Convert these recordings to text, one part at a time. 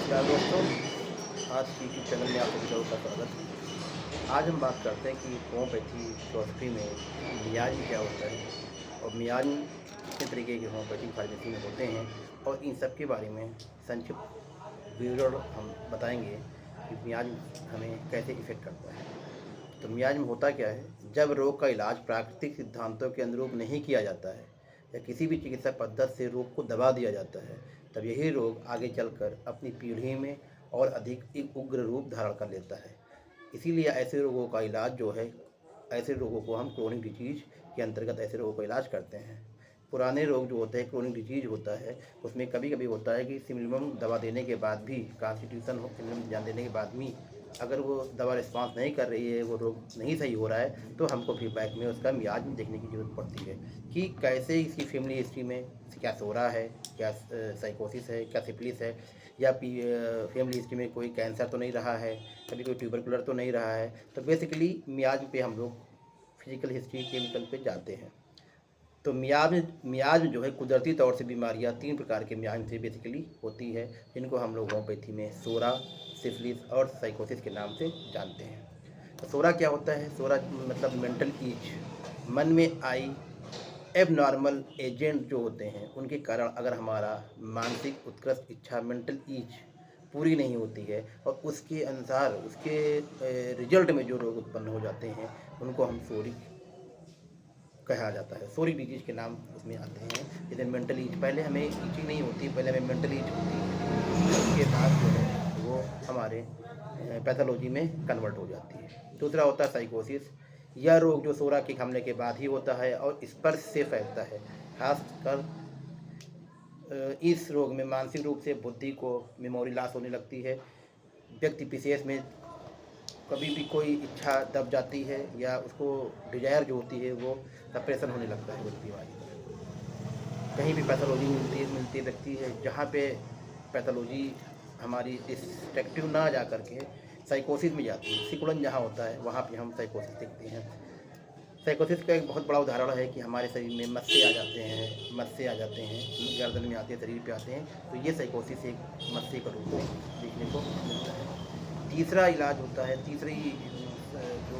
नमस्कार दोस्तों, आज की यूट्यूब चैनल में आप सभी लोगों का स्वागत है। आज हम बात करते हैं कि होम्योपैथी फिलॉसफी में मियाज क्या होता है और मियाज कितने तरीके के होम्योपैथिक फार्मेसी में होते हैं और इन सब के बारे में संक्षिप्त विवरण हम बताएंगे कि मियाज हमें कैसे इफ़ेक्ट करता है। तो मियाज में होता क्या है, जब रोग का इलाज प्राकृतिक सिद्धांतों के अनुरूप नहीं किया जाता है या किसी भी चिकित्सा पद्धति से रोग को दबा दिया जाता है, तब यही रोग आगे चलकर अपनी पीढ़ी में और अधिक एक उग्र रूप धारण कर लेता है। इसीलिए ऐसे रोगों का इलाज जो है, ऐसे रोगों को हम क्रोनिक डिजीज के अंतर्गत ऐसे रोगों का इलाज करते हैं। पुराने रोग जो होते हैं, क्रोनिक डिजीज होता है, उसमें कभी कभी होता है कि सिमिलम दवा देने के बाद भी, कॉन्स्टिट्यूशन हो सिमिलम जान देने के बाद भी अगर वो दवा रिस्पांस नहीं कर रही है, वो रोग नहीं सही हो रहा है, तो हमको फीडबैक में उसका मियाज देखने की ज़रूरत पड़ती है कि कैसे इसकी फैमिली हिस्ट्री में क्या सोरा है, क्या साइकोसिस है, क्या सिफिलिस है, या फैमिली हिस्ट्री में कोई कैंसर तो नहीं रहा है, कभी कोई ट्यूबरकुलर तो नहीं रहा है। तो बेसिकली मियाज पे हम लोग फिजिकल हिस्ट्री केमिकल पे जाते हैं। तो मियाज में जो है कुदरती तौर से बीमारियां 3 प्रकार के मियाज से बेसिकली होती है, जिनको हम लोग होम्योपैथी में सोरा, सिफिलिस और साइकोसिस के नाम से जानते हैं। तो सोरा क्या होता है? सोरा मतलब मेंटल ईच, मन में आई एबनॉर्मल एजेंट जो होते हैं उनके कारण अगर हमारा मानसिक उत्कृष्ट इच्छा मेंटल ईच पूरी नहीं होती है और उसके अनुसार उसके रिजल्ट में जो रोग उत्पन्न हो जाते हैं, उनको हम सोरी कहा जाता है। सोरिक डिजीज के नाम उसमें आते हैं। जैसे मेंटल ईच, पहले हमें ईचिंग नहीं होती, पहले हमें मेंटल ईच होती है, उसके बाद जो है वो हमारे पैथोलॉजी में कन्वर्ट हो जाती है। दूसरा होता है साइकोसिस। यह रोग जो सोरा के हमले के बाद ही होता है और स्पर्श से फैलता है। खासकर इस रोग में मानसिक रूप से बुद्धि को मेमोरी लॉस होने लगती है। व्यक्ति विशेष में कभी भी कोई इच्छा दब जाती है या उसको डिजायर जो होती है वो सप्रेशन होने लगता है उस बीमारी में। कहीं भी पैथोलॉजी मिलती लगती है, जहाँ पे पैथोलॉजी हमारी डिस्ट्रक्टिव ना जा करके साइकोसिस में जाती है। सिकुड़न जहाँ होता है वहाँ पे हम साइकोसिस देखते हैं। साइकोसिस का एक बहुत बड़ा उदाहरण है कि हमारे शरीर में मस्से आ जाते हैं, मस्से आ जाते हैं, गर्दन में आते हैं, शरीर पे आते हैं, तो ये साइकोसिस एक मस्से का रूप में देखने को मिलता है। तीसरा इलाज होता है, तीसरी जो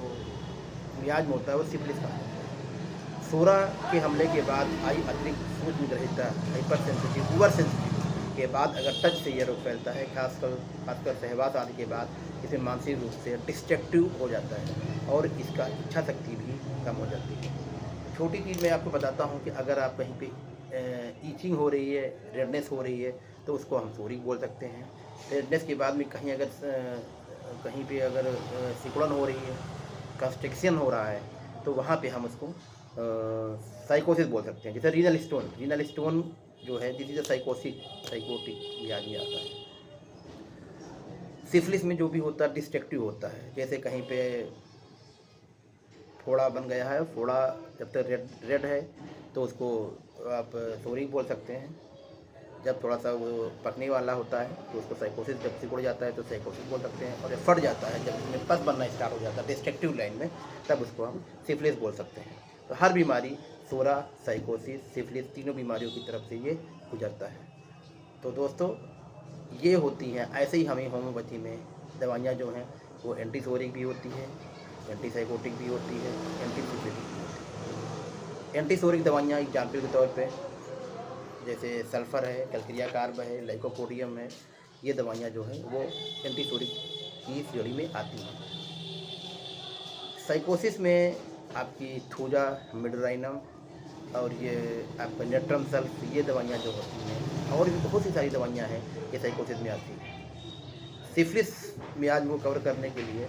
इलाज में होता है वो सिफिलिस का होता है। सोरा के हमले के बाद आई अतिरिक्त सूक्ष्मग्रहिता, हाइपर सेंसिटिव, ओवर सेंसिटिव के बाद अगर टच से यह रोग फैलता है, खासकर सहवास आदि के बाद, इसे मानसिक रूप से डिस्ट्रक्टिव हो जाता है और इसका इच्छा शक्ति भी कम हो जाती है। छोटी चीज़ मैं आपको बताता हूँ कि अगर आप कहीं पे ईचिंग हो रही है, रेडनेस हो रही है, तो उसको हम सोरिक बोल सकते हैं। रेडनेस के बाद में कहीं अगर कहीं पे अगर सिकुड़न हो रही है, कंस्ट्रिक्शन हो रहा है, तो वहाँ पे हम उसको साइकोसिस बोल सकते हैं। जैसे रीनल स्टोन जो है, दिस इज साइकोटिक मियाज में आता है। सिफिलिस में जो भी होता है डिस्ट्रक्टिव होता है। जैसे कहीं पे फोड़ा बन गया है, फोड़ा जब तक रेड है तो उसको आप सोरिक बोल सकते हैं। जब थोड़ा सा वो पकने वाला होता है तो उसको साइकोसिस, जब सिकुड़ जाता है तो साइकोसिस बोल सकते हैं। और जब फट जाता है, जब उसमें पस बनना स्टार्ट हो जाता है डिस्ट्रक्टिव लाइन में, तब उसको हम सिफिलिस बोल सकते हैं। तो हर बीमारी, सोरा, साइकोसिस, सिफिलिस, तीनों बीमारियों की तरफ से ये गुजरता है। तो दोस्तों, ये होती हैं। ऐसे ही हमें होम्योपैथी में दवाइयाँ जो हैं वो एंटीसोरिक भी होती है, एंटीसाइकोटिक भी होती है, एंटीसिफिलिटिक भी होती है। एंटीसोरिक दवाइयाँ एग्जाम्पल के तौर पे जैसे सल्फ़र है, कैल्शियम कार्ब है, लाइकोपोडियम है, ये दवाइयाँ जो हैं वो एंटीसोरिक की श्रेणी में आती हैं। साइकोसिस में आपकी थूजा, मिडराइनम और ये आपका नेट्रम सल्फ, ये दवाइयाँ जो होती हैं, और भी बहुत सी सारी दवाइयाँ हैं ये साइकोसिस में आती हैं। सिफिलिस मियाज को कवर करने के लिए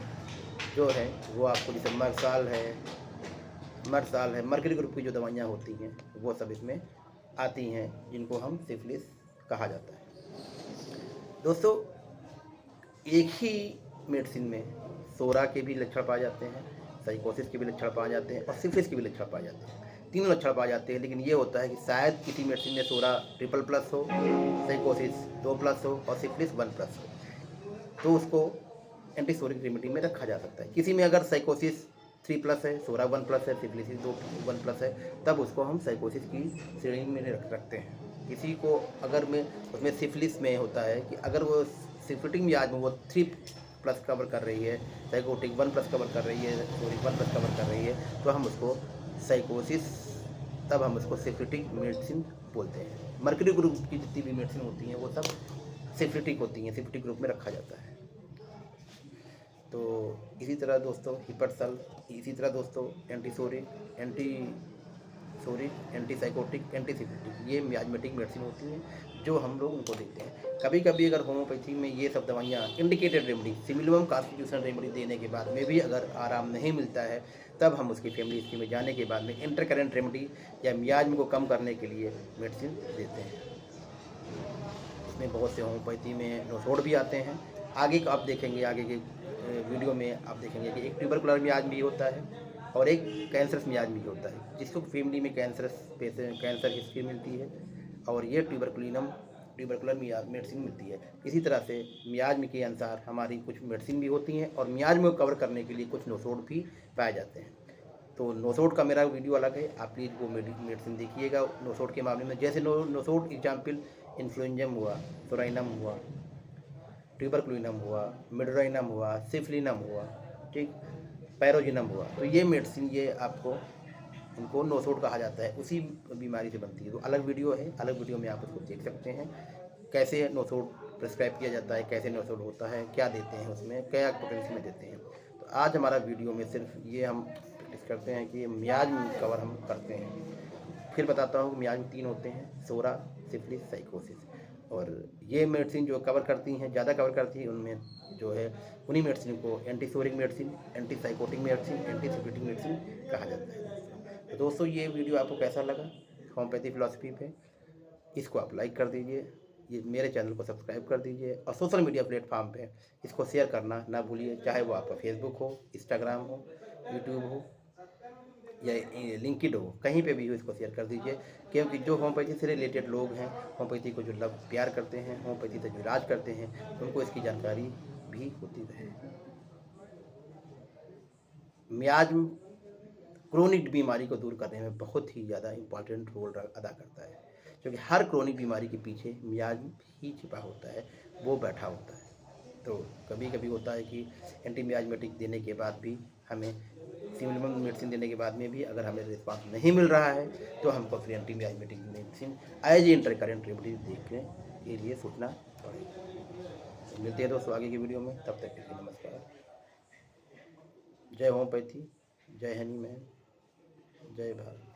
जो है वो आपको जैसे मर्साल है, मर्क्यूरी ग्रुप की जो दवाइयाँ होती हैं वो सब इसमें आती हैं, जिनको हम सिफिलिस कहा जाता है। दोस्तों, एक ही मेडिसिन में सोरा के भी लक्षण पाए जाते हैं, साइकोसिस के भी लक्षण पाए जाते हैं और सिफिलिस के भी लक्षण पाए जाते हैं। तीनों लक्षण पाए जाते हैं, लेकिन ये होता है कि शायद किसी मेडिसिन में सोरा ट्रिपल प्लस हो, साइकोसिस 2+ हो और सिफिलिस 1+ हो, तो उसको एंटीसोरिक रेमेडी में रखा जा सकता है। किसी में अगर साइकोसिस 3+ है, सोरा 1+ है, सिफिलिस 1+ है, तब उसको हम साइकोसिस की श्रेणी में रखते हैं। किसी को अगर में उसमें सिफिलिस में होता है कि अगर वो सिम्फिटिक मियाज में वो 3+ कवर कर रही है, साइकोटिक 1+ कवर कर रही है, सॉरी 1+ कवर कर रही है, तो हम उसको साइकोसिस, तब हम उसको सिम्फिटिक मेडिसिन बोलते हैं। मर्करी ग्रुप की जितनी भी मेडिसिन होती हैं वो सब सिम्फिटिक होती हैं, सिम्फिटिक ग्रुप में रखा जाता है। तो इसी तरह दोस्तों हिपरसल, इसी तरह दोस्तों एंटी साइकोटिक, एंटी सिम्फिटिक, ये मियाजमेटिक मेडिसिन होती हैं जो हम लोग उनको देते हैं। कभी कभी अगर होम्योपैथी में ये सब दवाइयाँ इंडिकेटेड रेमेडी, सिमिलम कॉन्स्टिट्यूशनल रेमेडी देने के बाद में भी अगर आराम नहीं मिलता है, तब हम उसकी फैमिली हिस्ट्री में जाने के बाद में इंटरकरेंट रेमेडी या मियाज को कम करने के लिए मेडिसिन देते हैं। इसमें बहुत से होम्योपैथी में नोसोड भी आते हैं। आगे आप देखेंगे, आगे के वीडियो में आप देखेंगे कि एक ट्यूबरकुलर मियाज भी होता है और एक कैंसरस मियाज भी होता है, जिसको फैमिली में कैंसर हिस्ट्री मिलती है और ये ट्यूबरकुलर मियाज मेडिसिन मिलती है। इसी तरह से मियाज के अनुसार हमारी कुछ मेडिसिन भी होती हैं और मियाज में कवर करने के लिए कुछ नोसोड भी पाए जाते हैं। तो नोसोड का मेरा वीडियो अलग है, आप प्लीज़ वो मेडिसिन देखिएगा नोसोड के मामले में। जैसे नोसोड एग्जाम्पल इन्फ्लुएंजम हुआ, सोराइनम हुआ, ट्यूबरकुलिनम हुआ, मिडोराइनम हुआ, सिफलिनम हुआ, ठीक, पैरोजिनम हुआ, तो ये मेडिसिन ये आपको इनको नोसोड कहा जाता है, उसी बीमारी से बनती है। तो अलग वीडियो है, अलग वीडियो में आप उसको देख सकते हैं कैसे नोसोड प्रिस्क्राइब किया जाता है, कैसे नोसोड होता है, क्या देते हैं उसमें, क्या पोटेंसी में देते हैं। तो आज हमारा वीडियो में सिर्फ ये हम प्रैक्टिस करते हैं कि मियाज कवर हम करते हैं। फिर बताता हूँ मियाज में 3 होते हैं, सोरा, सिफिलिस, साइकोसिस। और ये मेडिसिन जो कवर करती हैं, ज़्यादा कवर करती हैं, उनमें जो है उन्हीं मेडिसिन को antipsoric medicine, anti sycotic medicine, anti syphilitic medicine कहा जाता है। तो दोस्तों ये वीडियो आपको कैसा लगा होम्योपैथी फिलॉसफी पे, इसको आप लाइक कर दीजिए, ये मेरे चैनल को सब्सक्राइब कर दीजिए और सोशल मीडिया प्लेटफॉर्म पे इसको शेयर करना ना भूलिए, चाहे वो आपका फेसबुक हो, इंस्टाग्राम हो, यूट्यूब हो या लिंक्डइन हो, कहीं पे भी हो इसको शेयर कर दीजिए। क्योंकि जो होम्योपैथी से रिलेटेड लोग हैं, होम्योपैथी को जो लव प्यार करते हैं, होम्योपैथी से जो इलाज करते हैं, उनको इसकी जानकारी भी होती रहे। मियाज क्रोनिक बीमारी को दूर करने में बहुत ही ज़्यादा इम्पॉर्टेंट रोल अदा करता है, क्योंकि हर क्रोनिक बीमारी के पीछे मियाज ही छिपा होता है, वो बैठा होता है। तो कभी कभी होता है कि एंटी मियाजमेटिक देने के बाद भी हमें, सिमिलम मेडिसिन देने के बाद में भी अगर हमें रिस्पांस नहीं मिल रहा है, तो हमको फिर anti miasmatic medicine as a intercurrent remedy देखने के लिए सोचना पड़ेगा। मिलते हैं दोस्तों आगे की वीडियो में, तब तक के लिए नमस्कार। जय होम्योपैथी, जय हनी मैन, जय भारत।